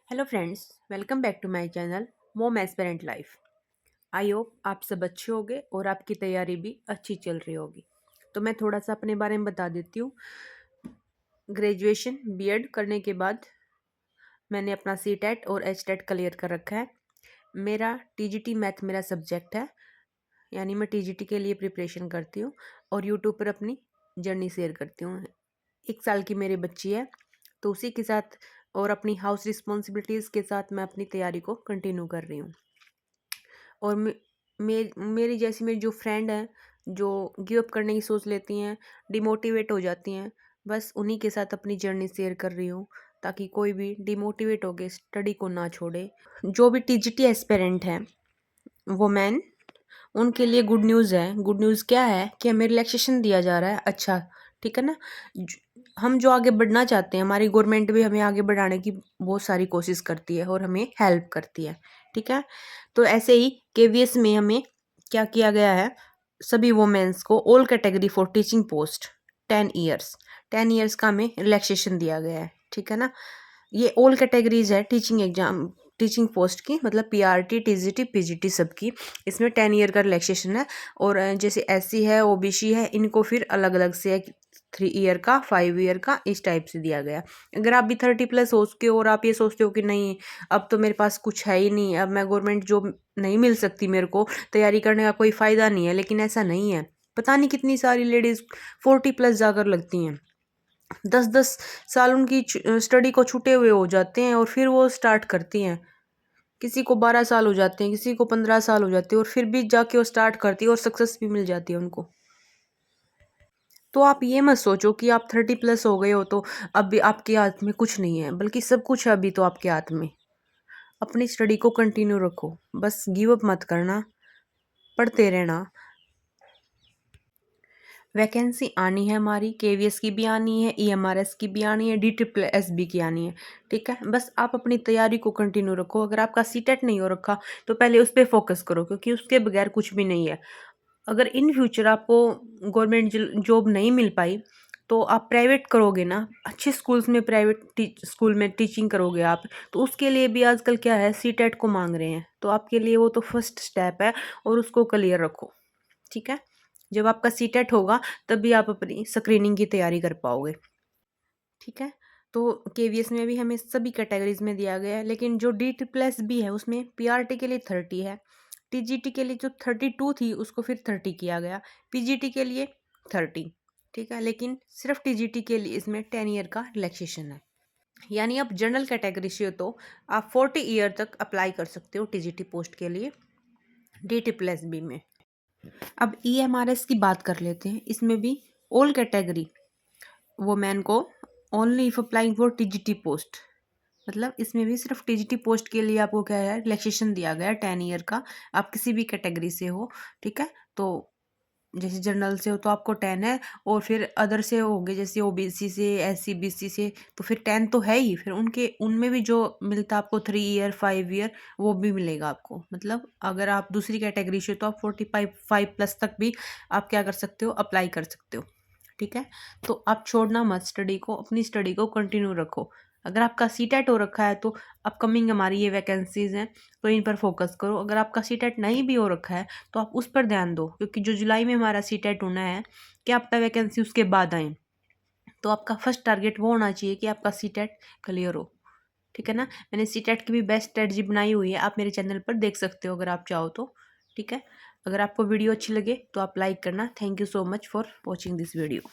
Hello friends, welcome back to my channel mom aspirant life. I hope आप सब अच्छे होंगे और आपकी तैयारी भी अच्छी चल रही होगी। तो मैं थोड़ा सा अपने बारे में बता देती हूँ। ग्रेजुएशन बीएड करने के बाद मैंने अपना सीटेट और एचटेट क्लियर कर रखा है। मेरा टीजीटी मैथ मेरा सब्जेक्ट है, यानी मैं टीजीटी के लिए प्रिपरेशन करती हूँ और यूट्यूब पर अपनी जर्नी शेयर करती हूँ। 1 साल की मेरी बच्ची है, तो उसी के साथ और अपनी हाउस रिस्पॉन्सिबिलिटीज़ के साथ मैं अपनी तैयारी को कंटिन्यू कर रही हूँ। और मेरी जैसी मेरी जो फ्रेंड हैं, जो गिव अप करने की सोच लेती हैं, डिमोटिवेट हो जाती हैं, बस उन्हीं के साथ अपनी जर्नी शेयर कर रही हूँ, ताकि कोई भी डिमोटिवेट होकर स्टडी को ना छोड़े। जो भी टीजीटी एस्पिरेंट हैं वुमेन, उनके लिए गुड न्यूज़ है। गुड न्यूज़ क्या है कि हमें रिलैक्सेशन दिया जा रहा है। अच्छा, ठीक है ना। हम जो आगे बढ़ना चाहते हैं, हमारी गवर्नमेंट भी हमें आगे बढ़ाने की बहुत सारी कोशिश करती है और हमें हेल्प करती है, ठीक है। तो ऐसे ही केवीएस में हमें क्या किया गया है, सभी वुमेन्स को all category for teaching post 10 years, 10 years का हमें रिलैक्सेशन दिया गया है, ठीक है ना। ये ऑल कैटेगरीज है टीचिंग एग्जाम, टीचिंग पोस्ट की, मतलब पीआरटी टीजीटी पीजीटी सबकी। इसमें 10 ईयर का रिलैक्सेशन है। और जैसे एससी है, ओबीसी है, इनको फिर अलग अलग से 3 ईयर का, 5 ईयर का, इस टाइप से दिया गया। अगर आप भी 30+ हो चुके हो और आप ये सोचते हो कि नहीं, अब तो मेरे पास कुछ है ही नहीं, अब मैं गवर्नमेंट जॉब नहीं मिल सकती, मेरे को तैयारी करने का कोई फ़ायदा नहीं है, लेकिन ऐसा नहीं है। पता नहीं कितनी सारी लेडीज़ 40+ जाकर लगती हैं। 10-10 साल उनकी स्टडी को छूटे हुए हो जाते हैं और फिर वो स्टार्ट करती हैं। किसी को 12 साल हो जाते हैं, किसी को 15 साल हो जाते हैं, और फिर भी जाके वो स्टार्ट करती है और सक्सेस भी मिल जाती है उनको। तो आप ये मत सोचो कि आप 30+ हो गए हो तो अब भी आपके हाथ में कुछ नहीं है, बल्कि सब कुछ है अभी तो आपके हाथ में। अपनी स्टडी को कंटिन्यू रखो, बस गिव अप मत करना, पढ़ते रहना। वैकेंसी आनी है, हमारी केवीएस की भी आनी है, ईएमआरएस की भी आनी है, DSSB की आनी है, ठीक है। बस आप अपनी तैयारी को कंटिन्यू रखो। अगर आपका सीटेट नहीं हो रखा तो पहले उस पर फोकस करो, क्योंकि उसके बगैर कुछ भी नहीं है। अगर इन फ्यूचर आपको गवर्नमेंट जॉब नहीं मिल पाई तो आप प्राइवेट करोगे ना, अच्छे स्कूल्स में, प्राइवेट स्कूल में टीचिंग करोगे आप, तो उसके लिए भी आजकल क्या है, सीटेट को मांग रहे हैं। तो आपके लिए वो तो फर्स्ट स्टेप है, और उसको क्लियर रखो, ठीक है। जब आपका सीटेट होगा तभी आप अपनी स्क्रीनिंग की तैयारी कर पाओगे, ठीक है। तो केवीएस में भी हमें सभी कैटेगरीज में दिया गया है, लेकिन जो DSSB है उसमें पीआरटी के लिए 30 है, टीजीटी के लिए जो 32 थी उसको फिर 30 किया गया, पीजीटी के लिए 30, ठीक है। लेकिन सिर्फ टीजीटी के लिए इसमें 10 ईयर का रिलैक्सेशन है। यानी आप जनरल कैटेगरी से हो तो आप 40 ईयर तक अप्लाई कर सकते हो टीजीटी पोस्ट के लिए DSSB में। अब ईएमआरएस की बात कर लेते हैं। इसमें भी ऑल कैटेगरी वुमेन को only if applying for TGT post, मतलब इसमें भी सिर्फ टीजीटी पोस्ट के लिए आपको क्या है, रिलैक्सेशन दिया गया है 10 ईयर का। आप किसी भी कैटेगरी से हो, ठीक है। तो जैसे जनरल से हो तो आपको 10 है, और फिर अदर से होगे जैसे ओबीसी से, एससी बीसी से, तो फिर 10 तो है ही। फिर उनके उनमें भी जो मिलता है आपको 3 ईयर 5 ईयर, वो भी मिलेगा आपको। मतलब अगर आप दूसरी कैटेगरी से हो तो आप 45+ तक भी आप क्या कर सकते हो, अप्लाई कर सकते हो, ठीक है। तो आप छोड़ना मत स्टडी को, अपनी स्टडी को कंटिन्यू रखो। अगर आपका सीटेट हो रखा है तो अपकमिंग हमारी ये वैकेंसीज हैं, तो इन पर फोकस करो। अगर आपका सीटेट नहीं भी हो रखा है तो आप उस पर ध्यान दो, क्योंकि जो जुलाई में हमारा सीटेट होना है, क्या पता वैकेंसी उसके बाद आए। तो आपका फर्स्ट टारगेट वो होना चाहिए कि आपका सीटेट क्लियर हो, ठीक है ना। मैंने सीटेट की भी बेस्ट स्ट्रेटजी बनाई हुई है, आप मेरे चैनल पर देख सकते हो अगर आप चाहो तो, ठीक है। अगर आपको वीडियो अच्छी लगे तो आप लाइक करना। Thank you so much for watching this video.